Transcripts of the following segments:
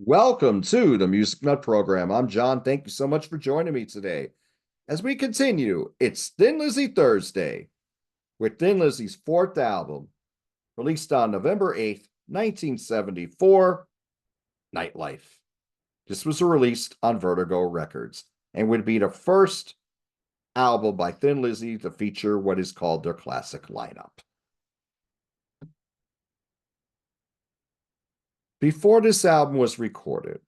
Welcome to the MusicNut Program. I'm John. Thank you so much for joining me today. As we continue, it's Thin Lizzy Thursday with Thin Lizzy's fourth album, released on November 8th, 1974, Nightlife. This was released on Vertigo Records and would be the first album by Thin Lizzy to feature what is called their classic lineup. Before this album was recorded,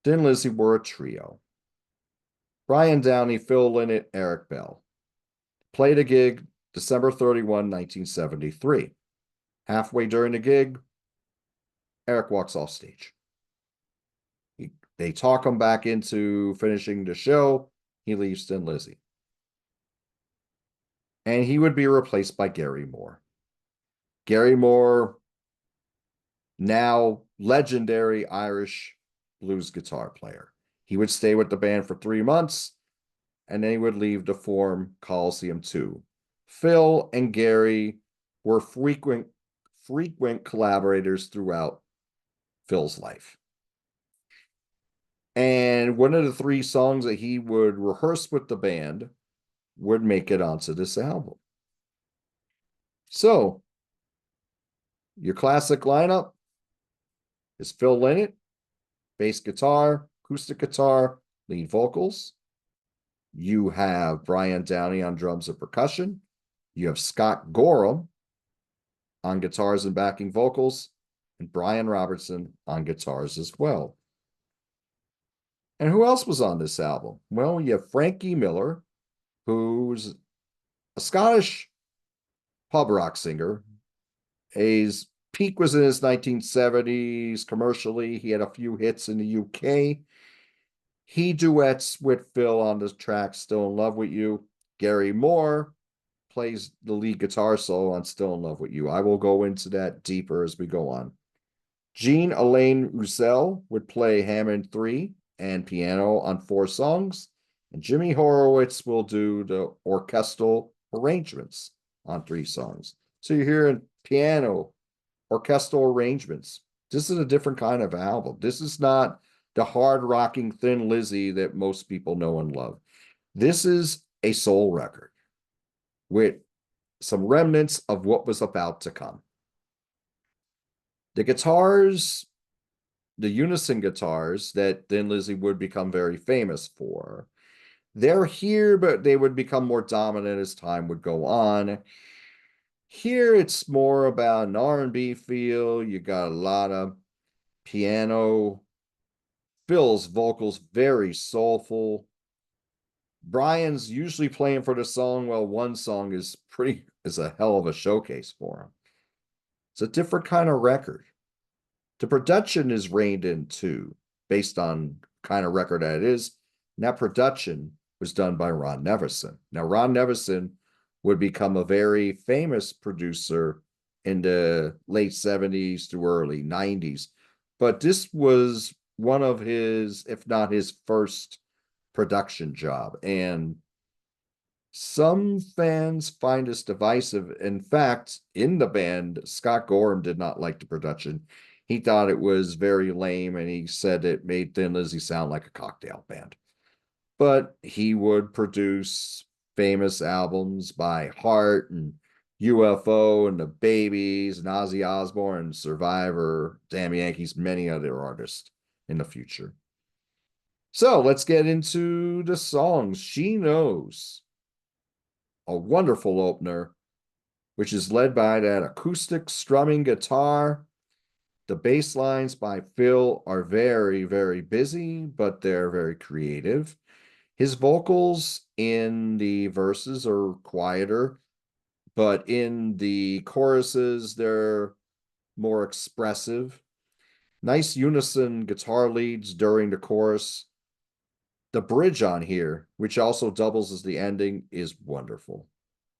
Thin Lizzy were a trio. Brian Downey, Phil Lynott, Eric Bell. Played a gig December 31, 1973. Halfway during the gig, Eric walks off stage. They talk him back into finishing the show. He leaves Thin Lizzy. And he would be replaced by Gary Moore. Gary Moore, now legendary Irish blues guitar player. He would stay with the band for 3 months, and then he would leave to form Coliseum 2. Phil and Gary were frequent collaborators throughout Phil's life. And one of the 3 songs that he would rehearse with the band would make it onto this album. So, your classic lineup is Phil Lynott, bass guitar, acoustic guitar, lead vocals. You have Brian Downey on drums and percussion. You have Scott Gorham on guitars and backing vocals, and Brian Robertson on guitars as well. And who else was on this album? Well, you have Frankie Miller, who's a Scottish pub rock singer. His peak was in his 1970s commercially. He had a few hits in the UK. He duets with Phil on the track Still in Love with You. Gary Moore plays the lead guitar solo on Still in Love with You. I will go into that deeper as we go on. Jean-Alain Roussel would play Hammond 3 and piano on 4 songs, and Jimmy Horowitz will do the orchestral arrangements on 3 songs. So you're hearing piano, orchestral arrangements. This is a different kind of album. This is not the hard rocking Thin Lizzy that most people know and love. This is a soul record with some remnants of what was about to come. The guitars, the unison guitars that Thin Lizzy would become very famous for, they're here, but they would become more dominant as time would go on. Here, it's more about an R&B feel. You got a lot of piano. Phil's vocals very soulful. Brian's usually playing for the song, while one song is a hell of a showcase for him. It's a different kind of record. The production is reined in too, based on kind of record that it is. And that production was done by Ron Neverson. Now, Ron Neverson would become a very famous producer in the late 70s to early 90s. But this was one of his, if not his first production job. And some fans find this divisive. In fact, in the band, Scott Gorham did not like the production. He thought it was very lame, and he said it made Thin Lizzy sound like a cocktail band. But he would produce famous albums by Heart and UFO and the Babies and Ozzy Osbourne and Survivor, Damn Yankees, many other artists in the future. So let's get into the songs. She Knows, a wonderful opener, which is led by that acoustic strumming guitar. The bass lines by Phil are very, very busy, but they're very creative. His vocals in the verses are quieter, but in the choruses, they're more expressive. Nice unison guitar leads during the chorus. The bridge on here, which also doubles as the ending, is wonderful.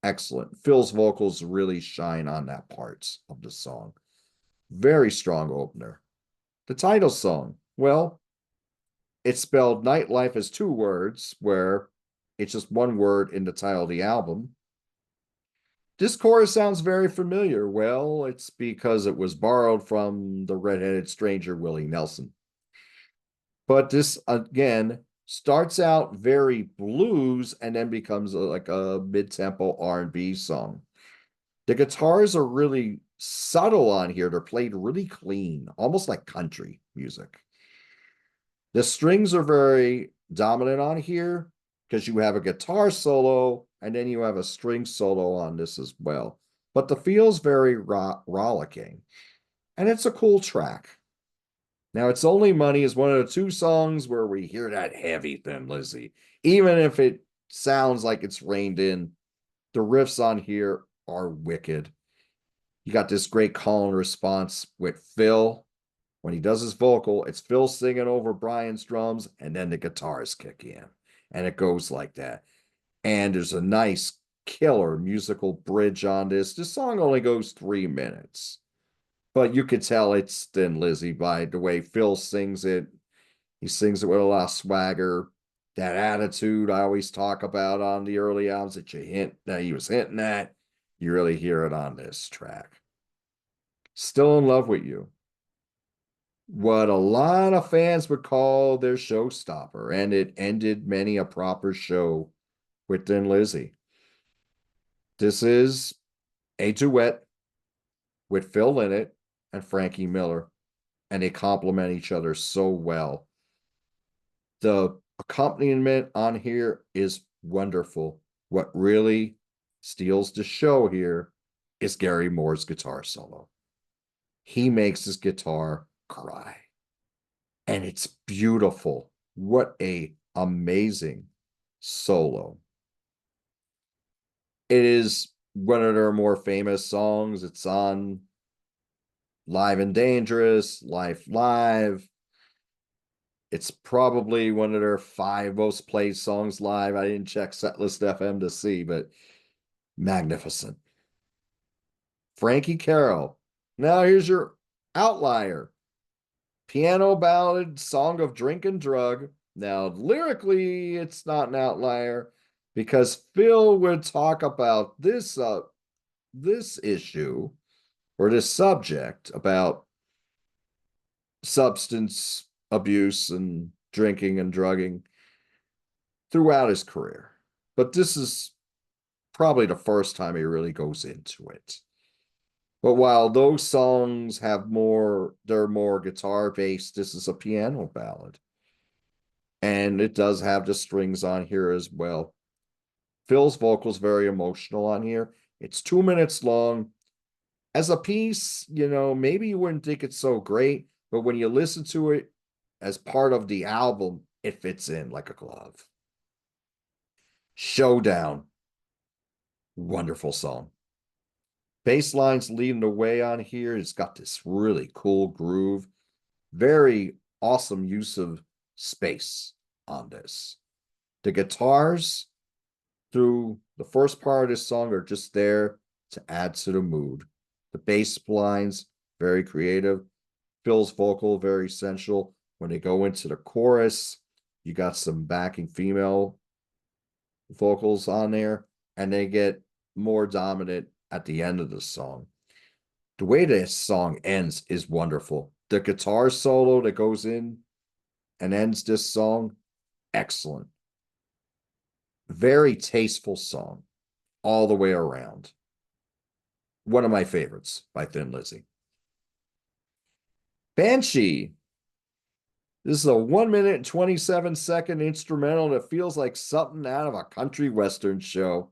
Excellent. Phil's vocals really shine on that part of the song. Very strong opener. The title song, well, it's spelled Nightlife as 2 words, where it's just 1 word in the title of the album. This chorus sounds very familiar. Well, it's because it was borrowed from the Red-Headed Stranger, Willie Nelson. But this again starts out very blues and then becomes like a mid-tempo R&B song. The guitars are really subtle on here. They're played really clean, almost like country music. The strings are very dominant on here because you have a guitar solo and then you have a string solo on this as well. But the feel's very rollicking, and it's a cool track. Now, It's Only Money is one of the two songs where we hear that heavy Thin Lizzy. Even if it sounds like it's reined in, the riffs on here are wicked. You got this great call and response with Phil. When he does his vocal, it's Phil singing over Brian's drums, and then the guitars kick in. And it goes like that. And there's a nice killer musical bridge on this. This song only goes 3 minutes. But you could tell it's Thin Lizzy by the way Phil sings it. He sings it with a lot of swagger. That attitude I always talk about on the early albums that he was hinting at. You really hear it on this track. Still in Love with You. What a lot of fans would call their showstopper, and it ended many a proper show with Thin Lizzy. This is a duet with Phil Lynott and Frankie Miller, and they complement each other so well. The accompaniment on here is wonderful. What really steals the show here is Gary Moore's guitar solo. He makes his guitar cry, and it's beautiful. What a amazing solo. It is one of their more famous songs. It's on Live and Dangerous, Life Live. It's probably one of their 5 most played songs live. I didn't check Setlist FM to see, but magnificent. Frankie Carroll. Now here's your outlier. Piano ballad, song of drink and drug. Now, lyrically, it's not an outlier because Phil would talk about this issue or this subject about substance abuse and drinking and drugging throughout his career. But this is probably the first time he really goes into it. But while those songs they're more guitar based, this is a piano ballad. And it does have the strings on here as well. Phil's vocal's very emotional on here. It's 2 minutes long. As a piece, maybe you wouldn't think it's so great, but when you listen to it as part of the album, it fits in like a glove. Showdown. Wonderful song. Bass line's leading the way on here. It's got this really cool groove. Very awesome use of space on this. The guitars through the first part of this song are just there to add to the mood. The bass lines, very creative. Phil's vocal, very essential. When they go into the chorus, you got some backing female vocals on there, and they get more dominant at the end of the song. The way this song ends is wonderful. The guitar solo that goes in and ends this song, excellent. Very tasteful song all the way around. One of my favorites by Thin Lizzy. Banshee. This is a 1 minute and 27-second instrumental that feels like something out of a country western show.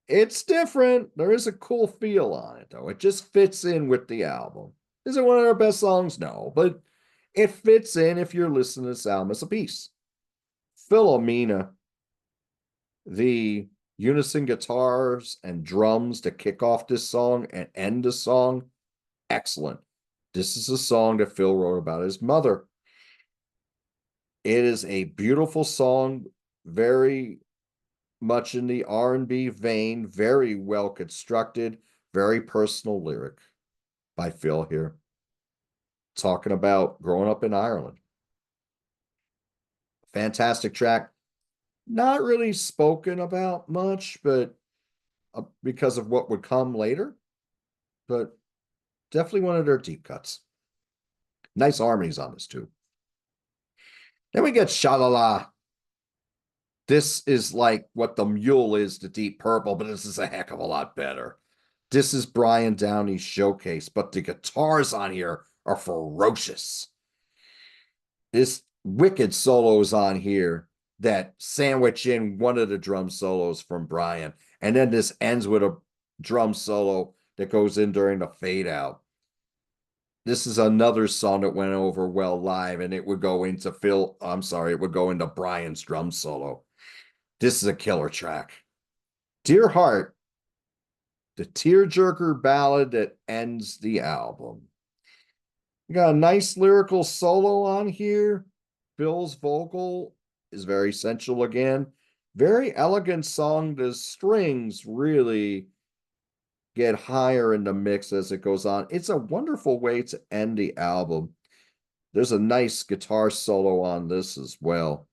It's different. There is a cool feel on it, though. It just fits in with the album. Is it one of their best songs? No, but it fits in if you're listening to this album as a piece. Philomena, the unison guitars and drums to kick off this song and end the song, excellent. This is a song that Phil wrote about his mother. It is a beautiful song, very much in the R&B vein, very well constructed, very personal lyric by Phil here, talking about growing up in Ireland. Fantastic track. Not really spoken about much, but because of what would come later, but definitely one of their deep cuts. Nice harmonies on this too. Then we get Sha-La-La. This is like what the Mule is to Deep Purple, but this is a heck of a lot better. This is Brian Downey's showcase, but the guitars on here are ferocious. This wicked solos on here that sandwich in one of the drum solos from Brian. And then this ends with a drum solo that goes in during the fade out. This is another song that went over well live, and it would go into it would go into Brian's drum solo. This is a killer track. Dear Heart, the tearjerker ballad that ends the album. We got a nice lyrical solo on here. Phil's vocal is very sensual again. Very elegant song. The strings really get higher in the mix as it goes on. It's a wonderful way to end the album. There's a nice guitar solo on this as well.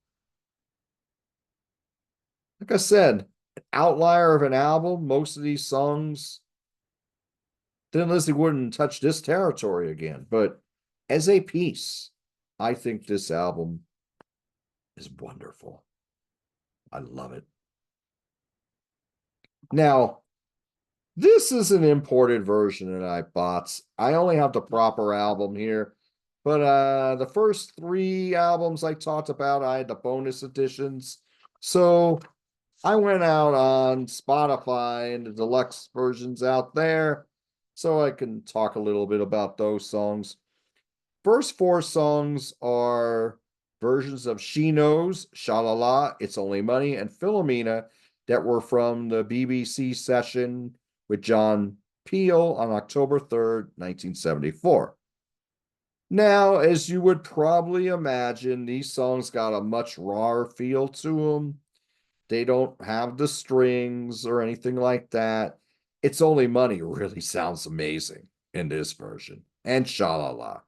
Like I said, an outlier of an album. Most of these songs, Thin Lizzy wouldn't touch this territory again. But as a piece, I think this album is wonderful. I love it. Now, this is an imported version that I bought. I only have the proper album here. But the first 3 albums I talked about, I had the bonus editions. So I went out on Spotify and the deluxe versions out there so I can talk a little bit about those songs. First 4 songs are versions of She Knows, Sha-La-La, It's Only Money, and Philomena that were from the BBC session with John Peel on October 3rd, 1974. Now, as you would probably imagine, these songs got a much rawer feel to them. They don't have the strings or anything like that. It's Only Money really sounds amazing in this version. And Sha-La-La.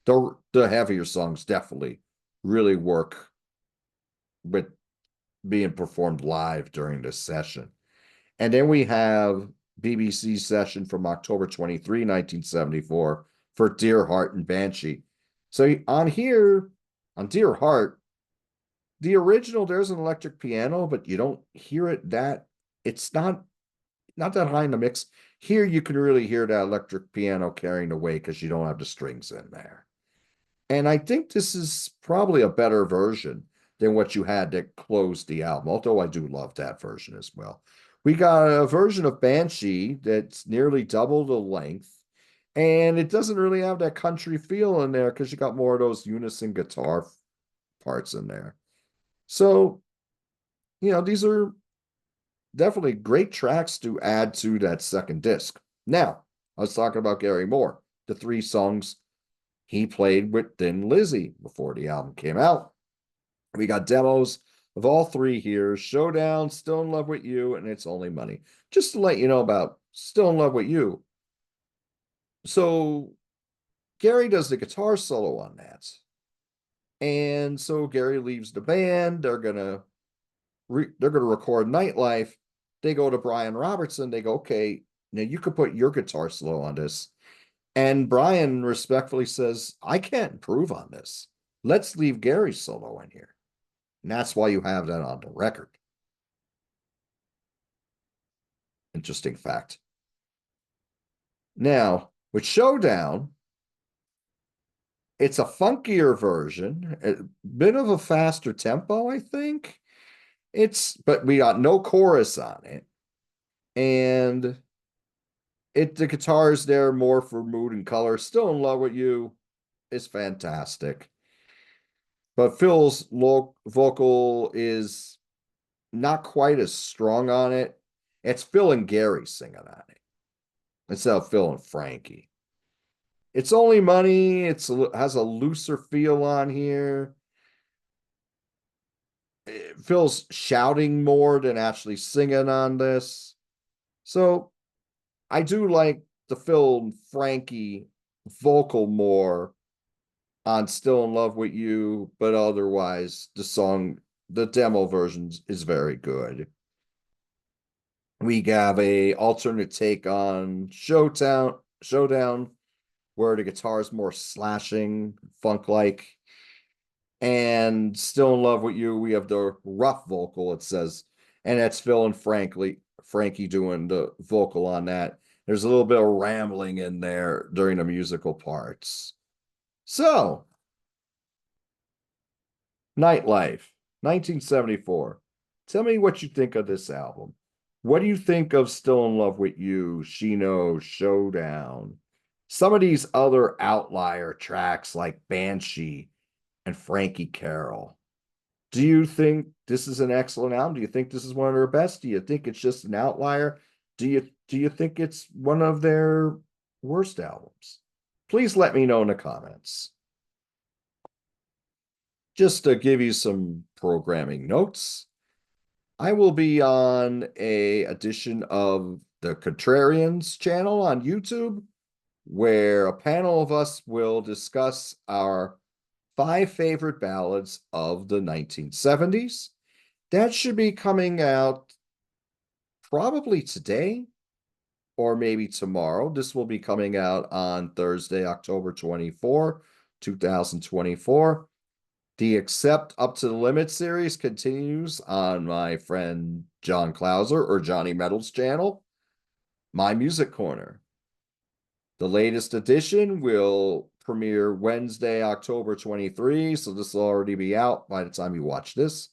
The heavier songs definitely really work with being performed live during this session. And then we have BBC session from October 23, 1974 for Dear Heart and Banshee. So on here, on Dear Heart, the original, there's an electric piano, but you don't hear it that, it's not that high in the mix. Here you can really hear that electric piano carrying the weight because you don't have the strings in there. And I think this is probably a better version than what you had that closed the album, although I do love that version as well. We got a version of Banshee that's nearly double the length, and it doesn't really have that country feel in there because you got more of those unison guitar parts in there. So, these are definitely great tracks to add to that second disc. Now, I was talking about Gary Moore, the 3 songs he played with Thin Lizzy before the album came out. We got demos of all 3 here: Showdown, Still in Love with You, and It's Only Money. Just to let you know about Still in Love with You. So Gary does the guitar solo on that. And so Gary leaves the band. They're gonna record Nightlife. They go to Brian Robertson. They go, okay, now you could put your guitar solo on this. And Brian respectfully says, I can't improve on this. Let's leave Gary's solo in here. And that's why you have that on the record. Interesting fact. Now, with Showdown, it's a funkier version, a bit of a faster tempo, I think. But we got no chorus on it. And the guitar is there more for mood and color. Still in Love with You is fantastic. But Phil's vocal is not quite as strong on it. It's Phil and Gary singing on it instead of Phil and Frankie. It's Only Money. It has a looser feel on here. Phil's shouting more than actually singing on this. So I do like the Phil and Frankie vocal more on Still in Love with You, but otherwise the demo version is very good. We have a alternate take on Showdown, where the guitar is more slashing, funk-like. And Still in Love with You, we have the rough vocal, it says, and that's Phil and Frankie doing the vocal on that. There's a little bit of rambling in there during the musical parts. So, Nightlife, 1974. Tell me what you think of this album. What do you think of Still in Love with You, Shino, Showdown? Some of these other outlier tracks like Banshee and Frankie Carroll. Do you think this is an excellent album? Do you think this is one of their best? Do you think it's just an outlier? Do you think it's one of their worst albums? Please let me know in the comments. Just to give you some programming notes, I will be on a edition of the Contrarians channel on YouTube, where a panel of us will discuss our 5 favorite ballads of the 1970s. That should be coming out probably today or maybe tomorrow. This will be coming out on Thursday, October 24, 2024. The Accept Up to the Limit series continues on my friend John Clauser or Johnny Metal's channel, My Music Corner. The latest edition will premiere Wednesday, October 23, so this will already be out by the time you watch this.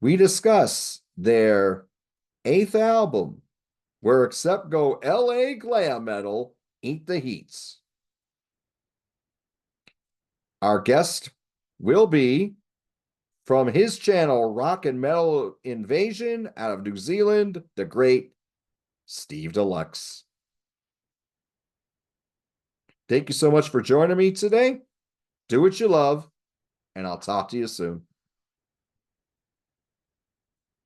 We discuss their 8th album, where Accept go LA glam metal, Ain't the Heats. Our guest will be from his channel, Rock and Metal Invasion, out of New Zealand, the great Steve Deluxe. Thank you so much for joining me today. Do what you love, and I'll talk to you soon.